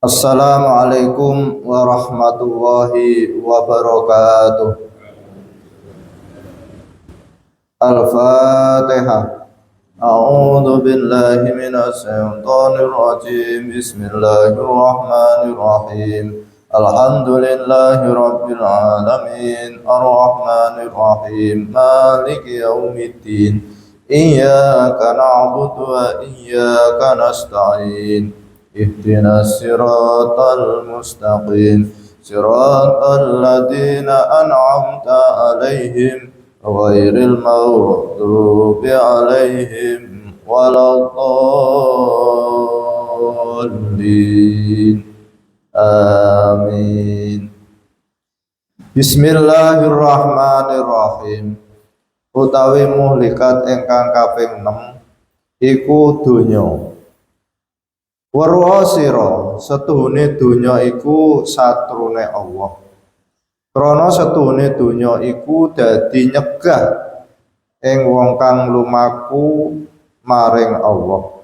Assalamualaikum warahmatullahi wabarakatuh. Al-Fatihah. A'udzu billahi minasy syaithanir rajim. Bismillahirrahmanirrahim. Alhamdulillahi rabbil alamin. Arrahmanir rahim. Maliki yaumiddin. Iyyaka na'budu wa iyyaka nasta'in. Ihdinas siratal mustaqim. Siratal ladzina an'amta 'alaihim ghairil maghdubi 'alaihim waladdallin. Amin. Bismillahirrahmanirrahim. Utawi muhlikat ingkang kaping 6 iku donya. Weruha sira setuhune donya iku satrune Allah. Krana setuhune donya iku dadi nyegah ing wong kang lumaku maring Allah.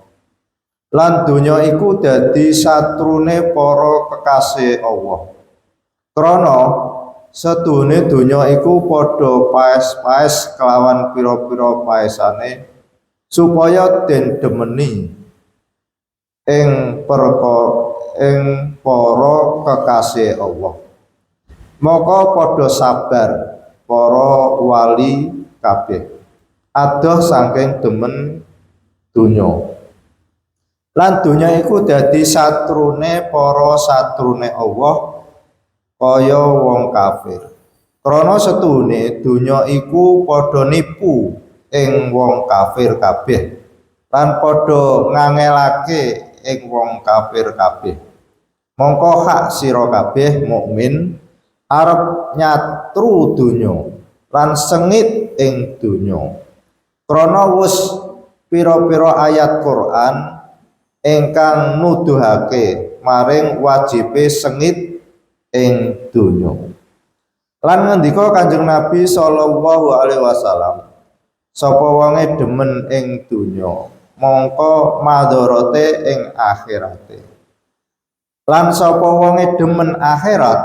Lan donya iku dadi satrune para kekasih Allah. Krana setuhune donya iku padha paes-paes kelawan pira-pira paesane supaya den demeni ing para kekasih Allah. Maka padha sabar para wali kabeh adoh saking demen donya. Lan donya iku dadi satrune para satrune Allah kaya wong kafir. Krana setuhune donya iku padha nipu ing wong kafir kabeh lan padha ngangelake ing wong kafir kabeh. Mongko hak sira kabeh mukmin arep nyatru donya lan sengit ing donya. Krana wis pira-pira ayat Quran ingkang nuduhake maring wajibe sengit ing donya. Lan ngendika Kanjeng Nabi sallallahu alaihi wasallam, sapa wonge demen ing donya mongko madharate ing akhirate. Lan sapa wonge demen akhirat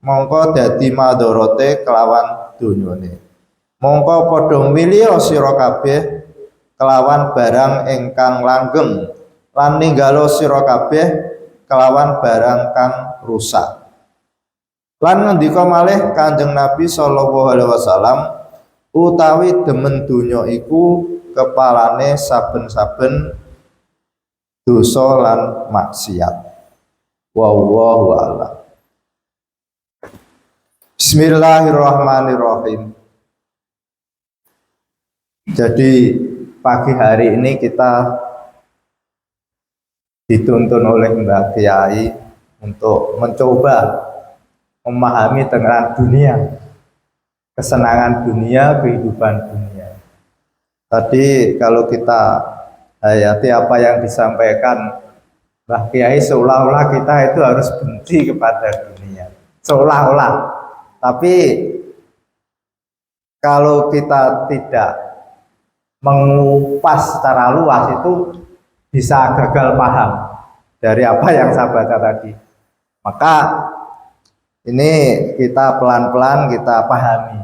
mongko dadi madharate kelawan donyane. Mongko padha milih sira kabeh kelawan barang ingkang langgeng lan ninggalo sira kabeh kelawan barang kang rusak. Lan ngendika malih Kanjeng Nabi sallallahu alaihi wasallam, utawi demen donya iku kepalane saben-saben dosa lan maksiat. Wallahu a'lam. Bismillahirrahmanirrahim. Jadi pagi hari ini kita dituntun oleh Mbak Kiai untuk mencoba memahami tentang dunia, kesenangan dunia, kehidupan dunia. Tadi kalau kita hayati apa yang disampaikan Mbah Kiai, seolah-olah kita itu harus benci kepada dunia, seolah-olah. Tapi kalau kita tidak mengupas secara luas itu bisa gagal paham dari apa yang saya baca tadi. Maka ini kita pelan-pelan kita pahami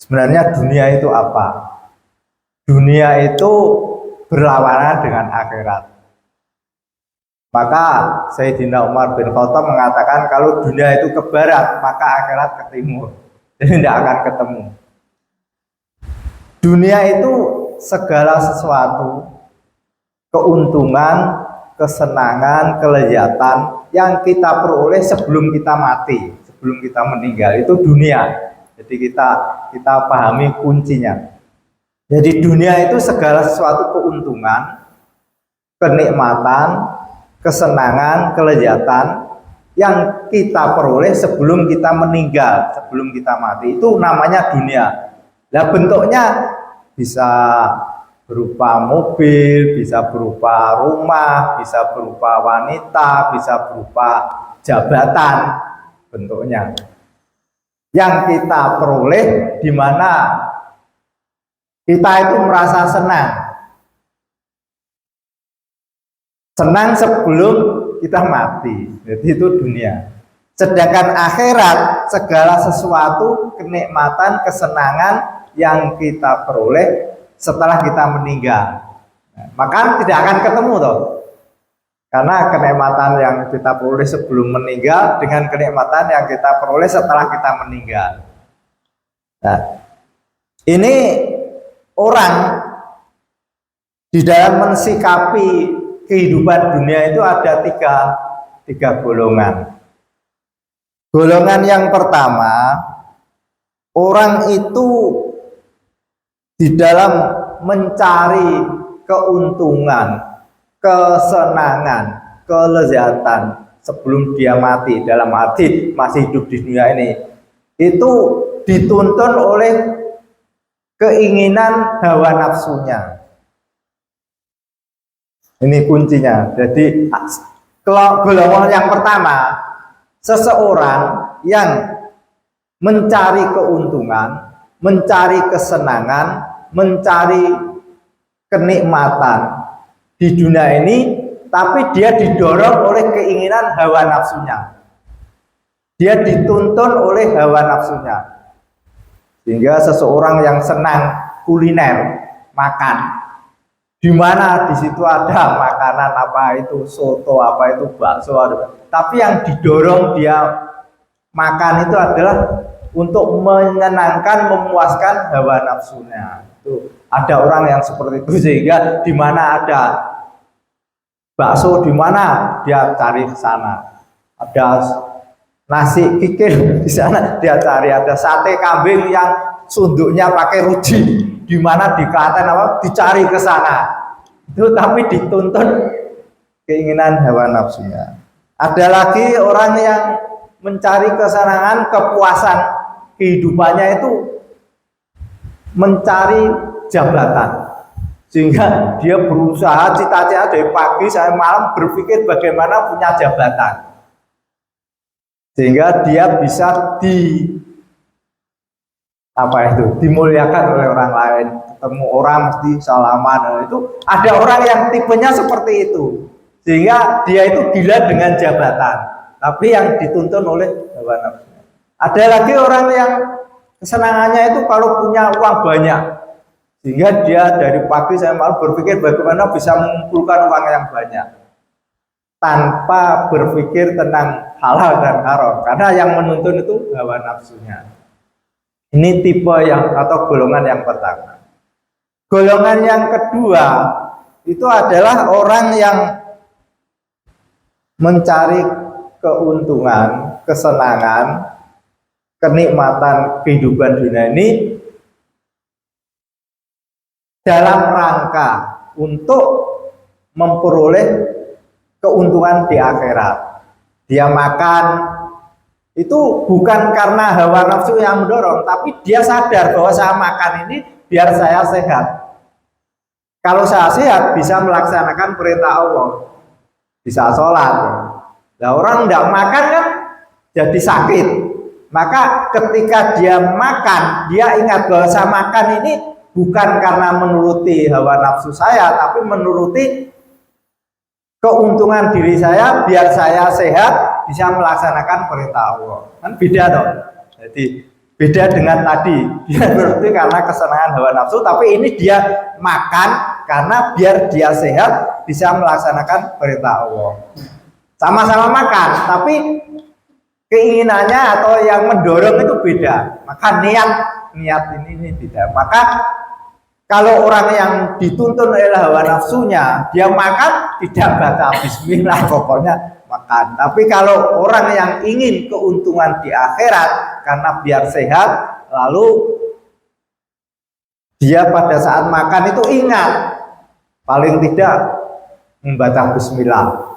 sebenarnya dunia itu apa. Dunia itu berlawanan dengan akhirat. Maka Sayyidina Umar bin Khattab mengatakan kalau dunia itu ke barat, maka akhirat ke timur. Jadi tidak akan ketemu. Dunia itu segala sesuatu, keuntungan, kesenangan, kelezatan yang kita peroleh sebelum kita mati, sebelum kita meninggal, itu dunia. Jadi kita pahami kuncinya. Jadi dunia itu segala sesuatu keuntungan, kenikmatan, kesenangan, kelezatan yang kita peroleh sebelum kita meninggal, sebelum kita mati. Itu namanya dunia. Nah, bentuknya bisa berupa mobil, bisa berupa rumah, bisa berupa wanita, bisa berupa jabatan bentuknya. Yang kita peroleh di mana kita itu merasa senang. Senang sebelum kita mati. Jadi itu dunia. Sedangkan akhirat segala sesuatu kenikmatan, kesenangan yang kita peroleh setelah kita meninggal. Nah, maka tidak akan ketemu toh. Karena kenikmatan yang kita peroleh sebelum meninggal dengan kenikmatan yang kita peroleh setelah kita meninggal. Nah, ini orang di dalam mensikapi kehidupan dunia itu ada tiga golongan. Golongan yang pertama, orang itu di dalam mencari keuntungan, kesenangan, kelezatan sebelum dia mati, dalam arti masih hidup di dunia ini, itu dituntun oleh keinginan hawa nafsunya. Ini kuncinya. Jadi kalau golongan yang pertama, seseorang yang mencari keuntungan, mencari kesenangan, mencari kenikmatan di dunia ini, tapi dia didorong oleh keinginan hawa nafsunya. Dia dituntun oleh hawa nafsunya. Sehingga seseorang yang senang kuliner, makan, di mana di situ ada makanan apa itu soto, apa itu bakso, tapi yang didorong dia makan itu adalah untuk menyenangkan, memuaskan hawa nafsunya. Itu ada orang yang seperti itu, sehingga di mana ada bakso, di mana dia cari ke sana. Ada nasi kikil di sana dia cari, ada sate kambing yang sunduknya pakai ruji, di mana di Klaten apa dicari ke sana. Itu tapi dituntun keinginan hawa nafsunya. Ada lagi orang yang mencari kesenangan, kepuasan kehidupannya itu mencari jabatan. Sehingga dia berusaha, cita-cita dari pagi sampai malam berpikir bagaimana punya jabatan, sehingga dia bisa dimuliakan oleh orang lain. Ketemu orang mesti salaman. Itu ada orang yang tipenya seperti itu, sehingga dia itu gila dengan jabatan, tapi yang dituntun oleh hawa nafsu. Ada lagi orang yang kesenangannya itu kalau punya uang banyak, sehingga dia dari pagi sampai malam berpikir bagaimana bisa mengumpulkan uang yang banyak tanpa berpikir tentang halal dan haram, karena yang menuntun itu hawa nafsunya. Ini tipe yang atau golongan yang pertama. Golongan yang kedua itu adalah orang yang mencari keuntungan, kesenangan, kenikmatan kehidupan dunia ini dalam rangka untuk memperoleh keuntungan di akhirat. Dia makan itu bukan karena hawa nafsu yang mendorong, tapi dia sadar bahwa saya makan ini biar saya sehat. Kalau saya sehat bisa melaksanakan perintah Allah, bisa sholat. Nah, orang tidak makan kan jadi sakit. Maka ketika dia makan, dia ingat bahwa saya makan ini bukan karena menuruti hawa nafsu saya, tapi menuruti keuntungan diri saya biar saya sehat, bisa melaksanakan perintah Allah. Kan beda dong. Jadi beda dengan tadi, dia berarti karena kesenangan hawa nafsu, tapi ini dia makan karena biar dia sehat, bisa melaksanakan perintah Allah. Sama-sama makan, tapi keinginannya atau yang mendorong itu beda. Maka niat ini tidak. Maka kalau orang yang dituntun oleh hawa nafsunya, dia makan tidak baca bismillah, pokoknya makan. Tapi kalau orang yang ingin keuntungan di akhirat karena biar sehat, lalu dia pada saat makan itu ingat paling tidak membaca bismillah.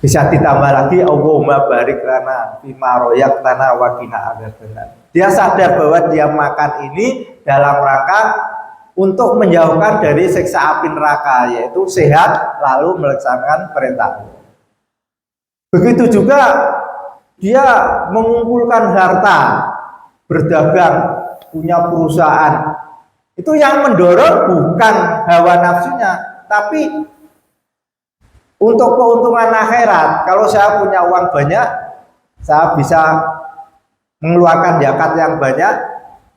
Bisa ditambah lagi Allahumma barik lana fima royaktana wa qina adzabannar. Dia sadar bahwa dia makan ini dalam rangka untuk menjauhkan dari siksa api neraka, yaitu sehat lalu melaksanakan perintah. Begitu juga dia mengumpulkan harta, berdagang, punya perusahaan. Itu yang mendorong bukan hawa nafsunya, tapi Untuk keuntungan akhirat, kalau saya punya uang banyak, saya bisa mengeluarkan zakat yang banyak,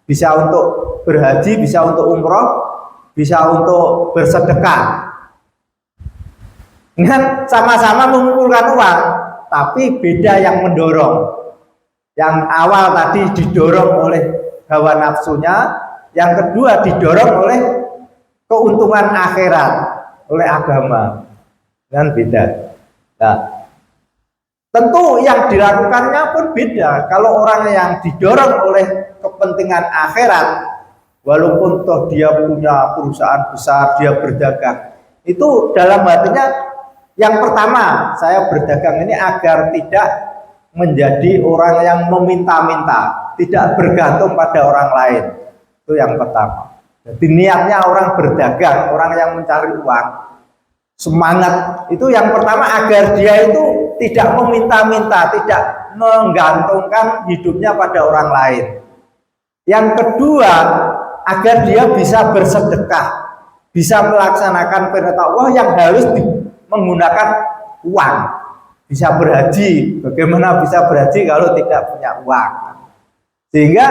bisa untuk berhaji, bisa untuk umroh, bisa untuk bersedekah. Dengan sama-sama mengumpulkan uang, tapi beda yang mendorong. Yang awal tadi didorong oleh hawa nafsunya, yang kedua didorong oleh keuntungan akhirat, oleh agama. Kan beda. Nah, tentu yang dilakukannya pun beda. Kalau orang yang didorong oleh kepentingan akhirat, walaupun toh dia punya perusahaan besar, dia berdagang, itu dalam hatinya yang pertama, saya berdagang ini agar tidak menjadi orang yang meminta-minta, tidak bergantung pada orang lain. Itu yang pertama. Jadi niatnya orang berdagang, orang yang mencari uang, semangat itu yang pertama agar dia itu tidak meminta-minta, tidak menggantungkan hidupnya pada orang lain. Yang kedua, agar dia bisa bersedekah, bisa melaksanakan perintah Allah yang harus menggunakan uang. Bisa berhaji, bagaimana bisa berhaji kalau tidak punya uang? Sehingga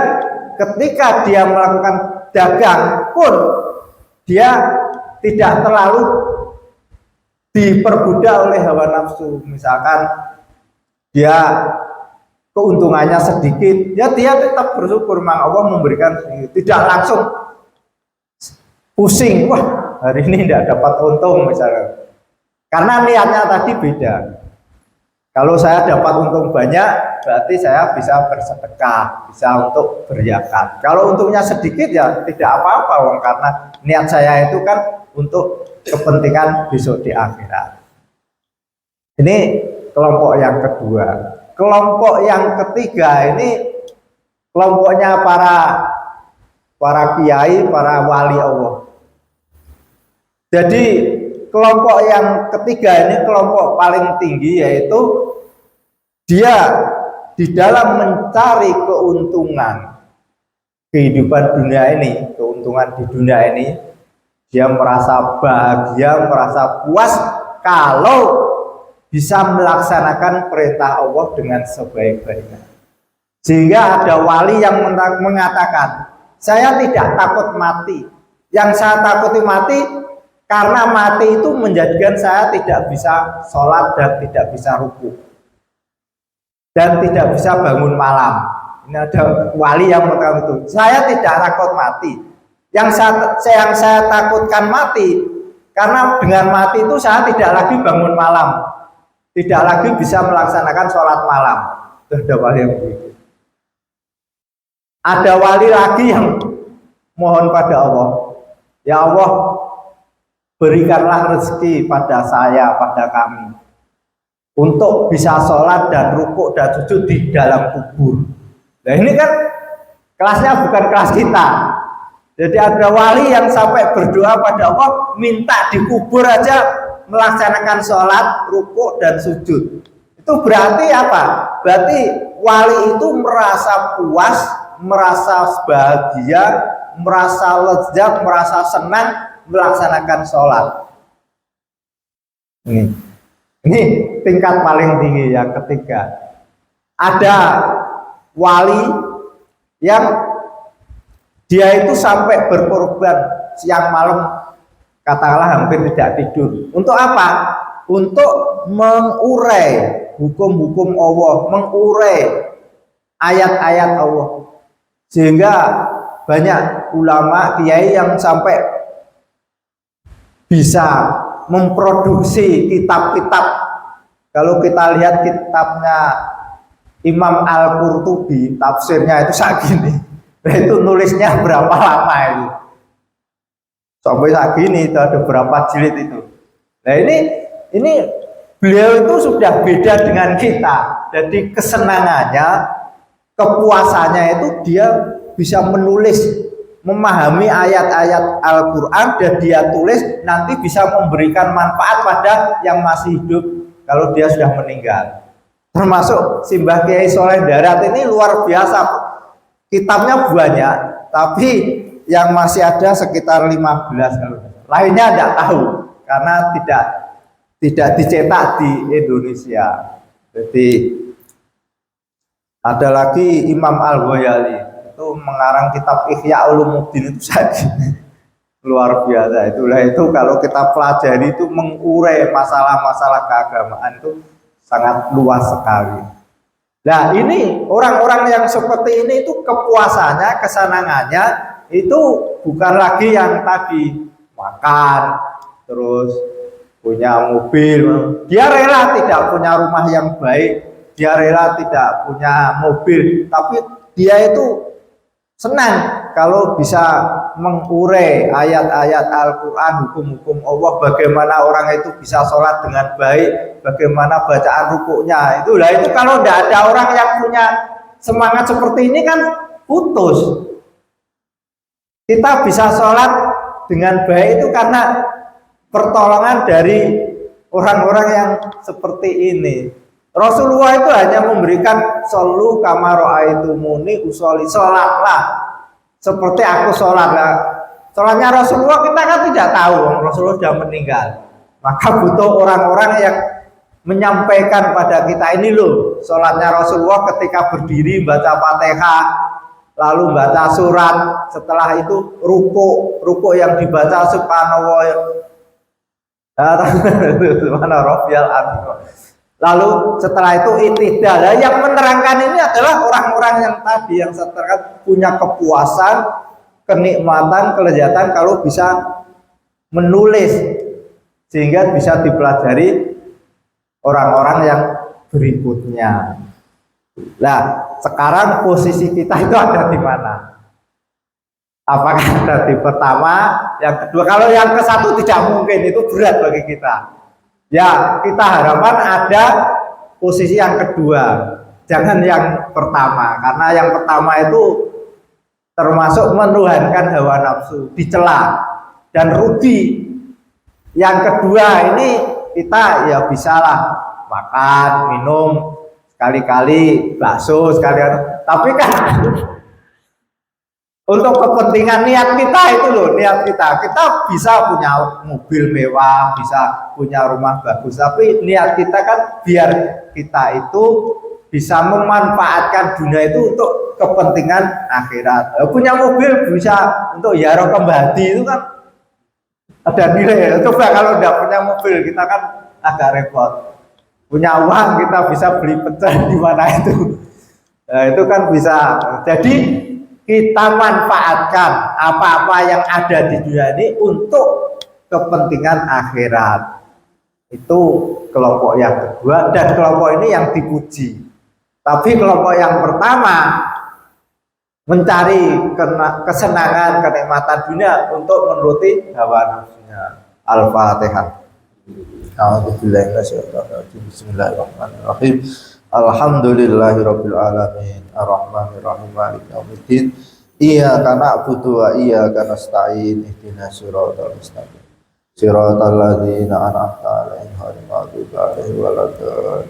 ketika dia melakukan dagang pun dia tidak terlalu diperbudak oleh hawa nafsu. Misalkan dia keuntungannya sedikit, ya dia tetap bersyukur, memang Allah memberikan sedikit, tidak langsung pusing, wah hari ini tidak dapat untung misalnya. Karena niatnya tadi beda. Kalau saya dapat untung banyak, berarti saya bisa bersedekah, bisa untuk berzakat. Kalau untungnya sedikit ya tidak apa-apa, karena niat saya itu kan untuk kepentingan besok di akhirat. Ini kelompok yang kedua. Kelompok yang ketiga ini kelompoknya para kiai, para wali Allah. Jadi kelompok yang ketiga ini kelompok paling tinggi, yaitu dia di dalam mencari keuntungan kehidupan dunia ini, keuntungan di dunia ini, dia merasa bahagia, merasa puas kalau bisa melaksanakan perintah Allah dengan sebaik-baiknya. Sehingga ada wali yang mengatakan, saya tidak takut mati, yang saya takuti mati karena mati itu menjadikan saya tidak bisa sholat dan tidak bisa ruku dan tidak bisa bangun malam. Ini ada wali yang mengatakan itu. Saya tidak takut mati. Yang saya takutkan mati karena dengan mati itu saya tidak lagi bangun malam, tidak lagi bisa melaksanakan sholat malam. Itu ada wali yang begitu. Ada wali lagi yang mohon pada Allah, ya Allah, berikanlah rezeki pada saya, pada kami, untuk bisa sholat dan rukuk dan sujud di dalam kubur. Nah ini kan kelasnya bukan kelas kita. Jadi ada wali yang sampai berdoa pada Allah, minta di kubur aja melaksanakan sholat, rukuk dan sujud. Itu berarti apa? Berarti wali itu merasa puas, merasa bahagia, merasa lezat, merasa senang melaksanakan sholat. Ini tingkat paling tinggi yang ketiga. Ada wali yang dia itu sampai berkorban siang malam, katakanlah hampir tidak tidur. Untuk apa? Untuk mengurai hukum-hukum Allah, mengurai ayat-ayat Allah. Sehingga banyak ulama kiai yang sampai bisa memproduksi kitab-kitab. Kalau kita lihat kitabnya Imam Al-Qurtubi, tafsirnya itu segini. Itu nulisnya berapa lama itu? Sampai segini, itu ada berapa jilid itu. Nah ini beliau itu sudah beda dengan kita. Jadi kesenangannya, kepuasannya itu dia bisa menulis, memahami ayat-ayat Al-Quran dan dia tulis, nanti bisa memberikan manfaat pada yang masih hidup kalau dia sudah meninggal. Termasuk Simbah Kiai Soleh Darat ini luar biasa, kitabnya banyak, tapi yang masih ada sekitar 15 kalau lainnya tidak tahu karena tidak tidak dicetak di Indonesia. Jadi ada lagi Imam Al-Ghazali itu mengarang kitab Ihya Ulumuddin itu luar biasa. Itulah itu kalau kita pelajari itu mengurai masalah-masalah keagamaan itu sangat luas sekali. Nah ini orang-orang yang seperti ini itu kepuasannya, kesenangannya itu bukan lagi yang tadi makan terus punya mobil, dia rela tidak punya rumah yang baik, dia rela tidak punya mobil, tapi dia itu senang kalau bisa mengurai ayat-ayat Al-Quran, hukum-hukum Allah, bagaimana orang itu bisa sholat dengan baik, bagaimana bacaan rukuknya. Itulah itu kalau tidak ada orang yang punya semangat seperti ini kan putus. Kita bisa sholat dengan baik itu karena pertolongan dari orang-orang yang seperti ini. Rasulullah itu hanya memberikan solu kama ra'aitumuni usolli, sholatlah seperti aku sholat lah. Sholatnya Rasulullah kita kan tidak tahu, Rasulullah sudah meninggal. Maka butuh orang-orang yang menyampaikan pada kita ini loh, sholatnya Rasulullah ketika berdiri baca Fatihah, lalu baca surat, setelah itu ruku yang dibaca subhanallah. Subhana rabbiyal azim. Lalu setelah itu i'tidal. Nah, yang menerangkan ini adalah orang-orang yang tadi yang seterusnya punya kepuasan, kenikmatan, kelezatan kalau bisa menulis sehingga bisa dipelajari orang-orang yang berikutnya. Nah, sekarang posisi kita itu ada di mana? Apakah ada di pertama, yang kedua? Kalau yang ke satu tidak mungkin, itu berat bagi kita. Ya, kita harapan ada posisi yang kedua, jangan yang pertama, karena yang pertama itu termasuk menuhankan hawa nafsu, dicela dan rugi. Yang kedua ini kita ya bisalah makan, minum, sekali-kali bakso, sekali-kali, tapi kan untuk kepentingan niat kita itu loh, niat kita bisa punya mobil mewah, bisa punya rumah bagus, tapi niat kita kan biar kita itu bisa memanfaatkan dunia itu untuk kepentingan akhirat. Punya mobil bisa untuk yaro kembali itu kan ada nilai. Coba kalau tidak punya mobil kita kan agak repot. Punya uang kita bisa beli pecel di mana itu. Nah, itu kan bisa. Jadi kita manfaatkan apa-apa yang ada di dunia ini untuk kepentingan akhirat. Itu kelompok yang kedua, dan kelompok ini yang dipuji. Tapi kelompok yang pertama mencari kesenangan, kenikmatan dunia untuk menuruti hawa nafsunya. Al-Fatihah. Bismillahirrahmanirrahim. Alhamdulillahirabbil alamin, arrahmanirrahim, maliki yaumiddin. Iyyaka na'budu wa iyyaka nasta'in. Ihdinas siratal mustaqim. Siratal ladzina an'amta 'alaihim ghairil maghdubi 'alaihim waladdallin.